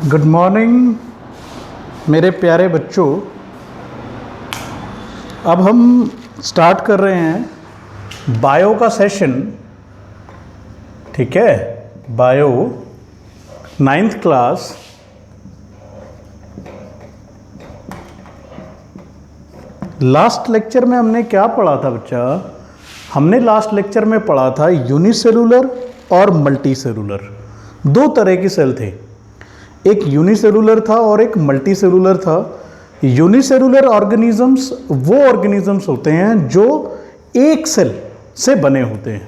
Good morning मेरे प्यारे बच्चों। अब हम स्टार्ट कर रहे हैं बायो का सेशन। ठीक है, bio 9th class. Last lecture में हमने क्या पढ़ा था बच्चा? हमने लास्ट लेक्चर में पढ़ा था यूनिसेलुलर और मल्टीसेलुलर। दो तरह के सेल थे, एक यूनिसेलुलर था और एक मल्टीसेलुलर था। यूनिसेलुलर ऑर्गेनिजम्स वो ऑर्गेनिजम्स होते हैं जो एक सेल से बने होते हैं।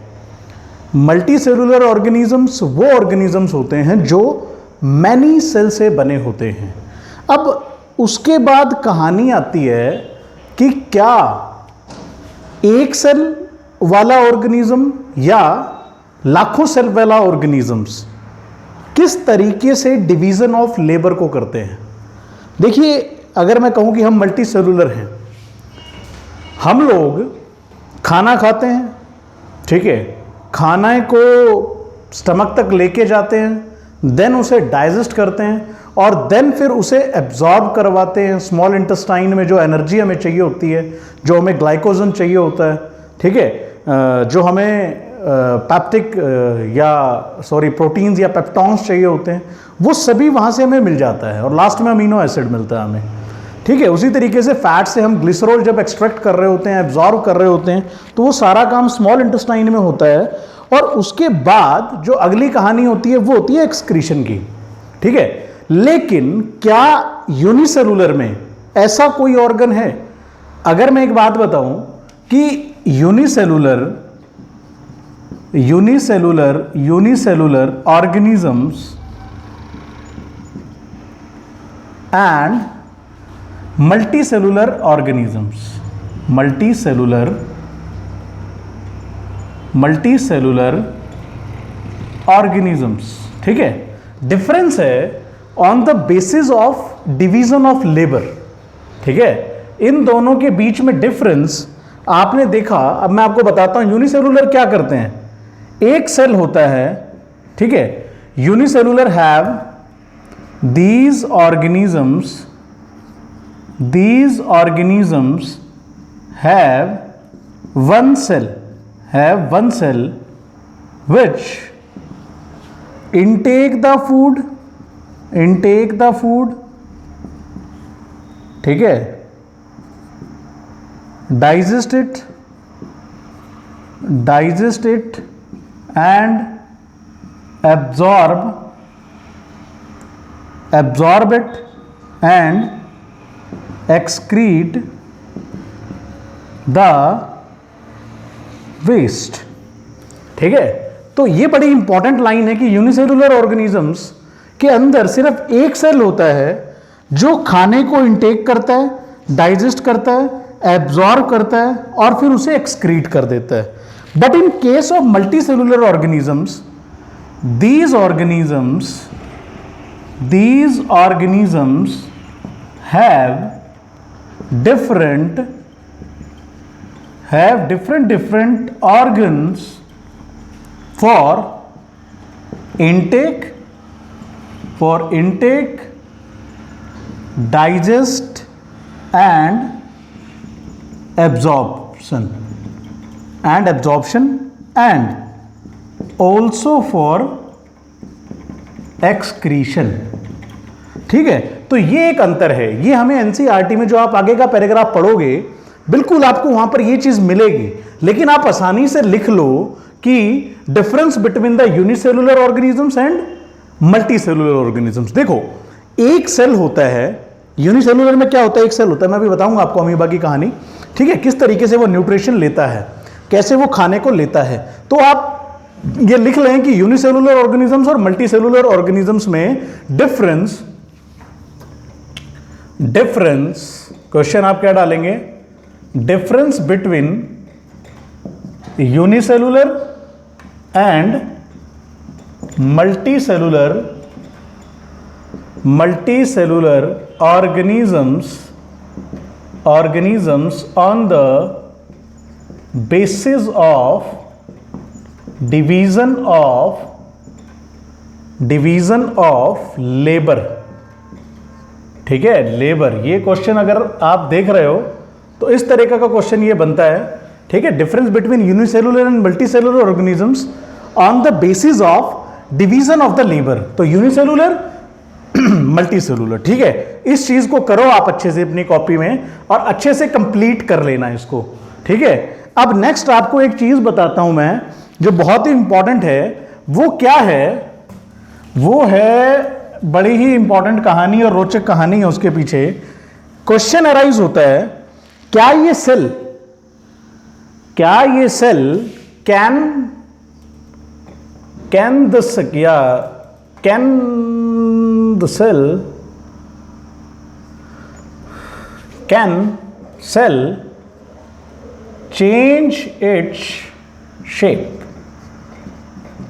मल्टीसेलुलर ऑर्गेनिजम्स वो ऑर्गेनिजम्स होते हैं जो मैनी सेल से बने होते हैं। अब उसके बाद कहानी आती है कि क्या एक सेल वाला ऑर्गेनिज्म या लाखों सेल वाला ऑर्गेनिजम्स किस तरीके से डिवीजन ऑफ लेबर को करते हैं। देखिए, अगर मैं कहूं कि हम मल्टी सेलुलर हैं, हम लोग खाना खाते हैं, ठीक है, खाने को स्टमक तक लेके जाते हैं, देन उसे डाइजेस्ट करते हैं और देन फिर उसे एब्जॉर्ब करवाते हैं स्मॉल इंटेस्टाइन में। जो एनर्जी हमें चाहिए होती है, जो हमें ग्लाइकोजन चाहिए होता है, ठीक है, जो हमें पैप्टिक प्रोटीन्स या पेप्टॉन्स चाहिए होते हैं, वो सभी वहाँ से हमें मिल जाता है और लास्ट में अमीनो एसिड मिलता है हमें। ठीक है, उसी तरीके से फैट से हम ग्लिसरॉल जब एक्सट्रैक्ट कर रहे होते हैं, एब्जॉर्ब कर रहे होते हैं, तो वो सारा काम स्मॉल इंटेस्टाइन में होता है। और उसके बाद जो अगली कहानी होती है वो होती है एक्सक्रीशन की। ठीक है, लेकिन क्या यूनिसेलुलर में ऐसा कोई ऑर्गन है? अगर मैं एक बात बताऊं कि unicellular organisms and multicellular organisms, ठीक है, डिफरेंस है on the basis of division of labour. ठीक है, इन दोनों के बीच में डिफरेंस आपने देखा। अब मैं आपको बताता हूं यूनिसेलुलर क्या करते हैं। एक सेल होता है, ठीक है, unicellular have these organisms have one cell which intake the food, ठीक है, digest it and absorb it and excrete the waste। ठीक है, तो ये बड़ी इंपॉर्टेंट लाइन है कि यूनिसेलुलर ऑर्गेनिजम्स के अंदर सिर्फ एक सेल होता है जो खाने को इंटेक करता है, डाइजेस्ट करता है, एब्जॉर्ब करता है और फिर उसे एक्सक्रीट कर देता है। But in case of multicellular organisms, these organisms have different organs for intake, digest and absorption and also for excretion. ठीक है, तो ये एक अंतर है। ये हमें एनसीईआरटी में जो आप आगे का पैराग्राफ पढ़ोगे, बिल्कुल आपको वहां पर ये चीज मिलेगी, लेकिन आप आसानी से लिख लो कि difference between the unicellular organisms and multicellular organisms. देखो, एक सेल होता है, यूनिसेलुलर में क्या होता है, एक सेल होता है। मैं अभी बताऊंगा आपको अमीबा की कहानी। ठीक है, किस तरीके से वो न्यूट्रिशन लेता है, कैसे वो खाने को लेता है। तो आप ये लिख लें कि यूनिसेलुलर ऑर्गेनिजम्स और मल्टीसेलुलर ऑर्गेनिजम्स में डिफरेंस। क्वेश्चन आप क्या डालेंगे? Difference between unicellular and multicellular organisms on the basis of division of labor। ठीक है, लेबर। ये क्वेश्चन अगर आप देख रहे हो तो इस तरीके का क्वेश्चन ये बनता है, ठीक है। Difference between unicellular and multicellular organisms on the basis of division of the labour. तो यूनिसेलुलर मल्टीसेलुलर, ठीक है। इस चीज को करो आप अच्छे से अपनी कॉपी में और अच्छे से कंप्लीट कर लेना इसको, ठीक है। अब नेक्स्ट आपको एक चीज बताता हूं मैं जो बहुत ही इंपॉर्टेंट है। वो क्या है? वो है बड़ी ही इंपॉर्टेंट कहानी और रोचक कहानी है उसके पीछे। क्वेश्चन अराइज होता है, क्या ये cell can cell change its shape?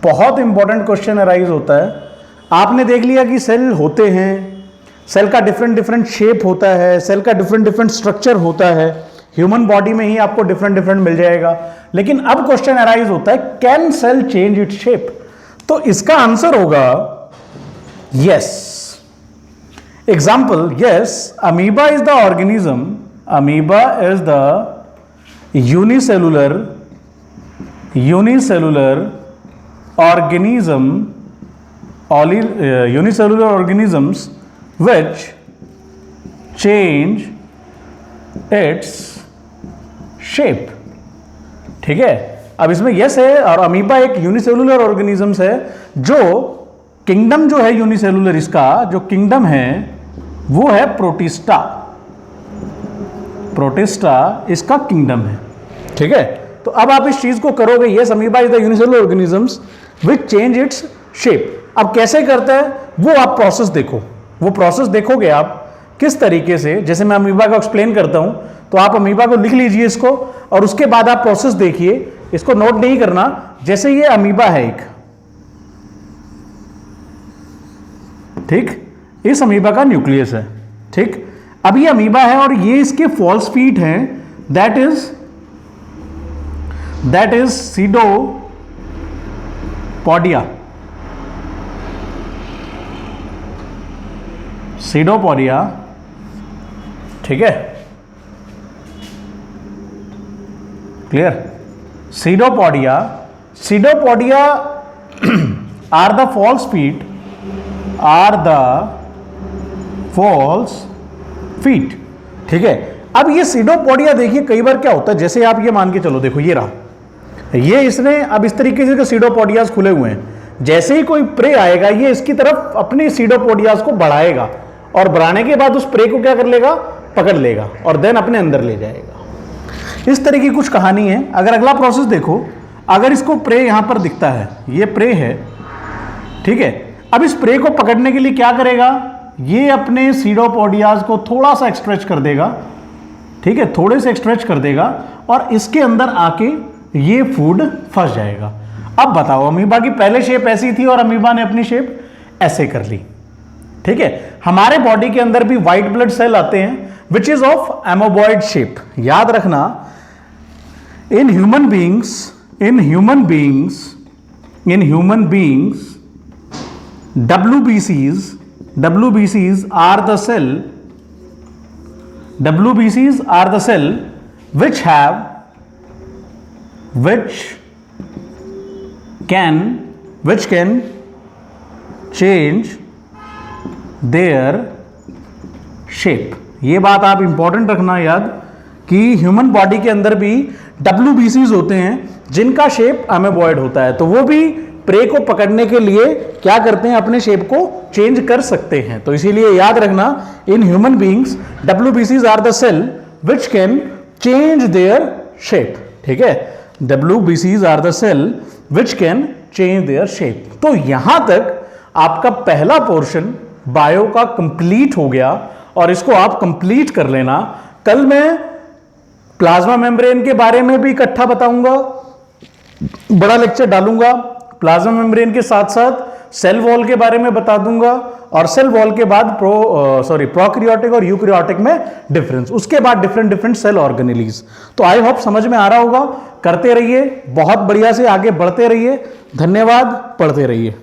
बहुत इंपॉर्टेंट क्वेश्चन अराइज होता है। आपने देख लिया कि सेल होते हैं, सेल का डिफरेंट शेप होता है, सेल का डिफरेंट स्ट्रक्चर होता है। ह्यूमन बॉडी में ही आपको डिफरेंट मिल जाएगा। लेकिन अब क्वेश्चन अराइज होता है, can sell change its shape? तो इसका आंसर होगा yes. Example, yes, amoeba is the organism, amoeba is the unicellular organisms which change its shape, ठीक है। अब इसमें यस है और अमीबा एक यूनिसेलुलर ऑर्गेनिजम्स है जो किंगडम जो है यूनिसेलुलर, इसका जो किंगडम है वो है प्रोटिस्टा। प्रोटिस्टा इसका किंगडम है, ठीक है। तो अब आप इस चीज को करोगे, yes amoeba is the unicellular organisms which change its shape. अब कैसे करता है वो आप प्रोसेस देखो, वो प्रोसेस देखोगे आप किस तरीके से। जैसे मैं अमीबा को एक्सप्लेन करता हूं तो आप अमीबा को लिख लीजिए इसको और उसके बाद आप प्रोसेस देखिए। इसको नोट नहीं करना। जैसे ये अमीबा है एक, ठीक, इस अमीबा का न्यूक्लियस है, ठीक। अब ये अमीबा है और ये इसके फॉल्स फीट हैं, दैट इज सीडोपोडिया। सीडोपोडिया, ठीक है, clear. Pseudopodia are the false feet, ठीक है। अब ये सीडोपोडिया देखिए कई बार क्या होता है, जैसे आप ये मान के चलो, देखो ये रहा, ये इसने अब इस तरीके से सीडोपोडियाज खुले हुए हैं। जैसे ही कोई प्रे आएगा ये इसकी तरफ अपने सीडोपोडियाज को बढ़ाएगा और बढ़ाने के बाद उस प्रे को क्या कर लेगा, पकड़ लेगा और देन अपने अंदर ले जाएगा। इस तरह की कुछ कहानी है। अगर अगला प्रोसेस देखो, अगर इसको प्रे यहां पर दिखता है, ये प्रे है, ठीक है। अब इस प्रे को पकड़ने के लिए क्या करेगा, ये अपने सीडोपोडियाज को थोड़ा सा एक्सट्रेच कर देगा, ठीक है, थोड़े से एक्सट्रेच कर देगा और इसके अंदर आके ये फूड फंस जाएगा। अब बताओ, अमीबा की पहले शेप ऐसी थी और अमीबा ने अपनी शेप ऐसे कर ली, ठीक है। हमारे बॉडी के अंदर भी व्हाइट ब्लड सेल आते हैं which is of amoeboid shape. याद रखना, in human beings WBCs are the cell which can change their shape। ये बात आप इंपॉर्टेंट रखना याद कि ह्यूमन बॉडी के अंदर भी WBCs होते हैं जिनका शेप एमोबॉइड होता है। तो वो भी प्रे को पकड़ने के लिए क्या करते हैं, अपने शेप को चेंज कर सकते हैं। तो इसीलिए याद रखना, in human beings WBCs are the cell which can change their shape, ठीक है। WBCs are the cell which can change their shape. तो यहां तक आपका पहला पोर्शन बायो का कंप्लीट हो गया और इसको आप कंप्लीट कर लेना। कल मैं प्लाज्मा मेम्ब्रेन के बारे में भी इकट्ठा बताऊंगा, बड़ा लेक्चर डालूंगा। प्लाज्मा मेम्ब्रेन के साथ साथ सेल वॉल के बारे में बता दूंगा और सेल वॉल के बाद प्रोकैरियोटिक और यूकैरियोटिक में डिफरेंस, उसके बाद डिफरेंट सेल ऑर्गेनेलीज। तो आई होप समझ में आ रहा होगा। करते रहिए, बहुत बढ़िया से आगे बढ़ते रहिए। धन्यवाद, पढ़ते रहिए।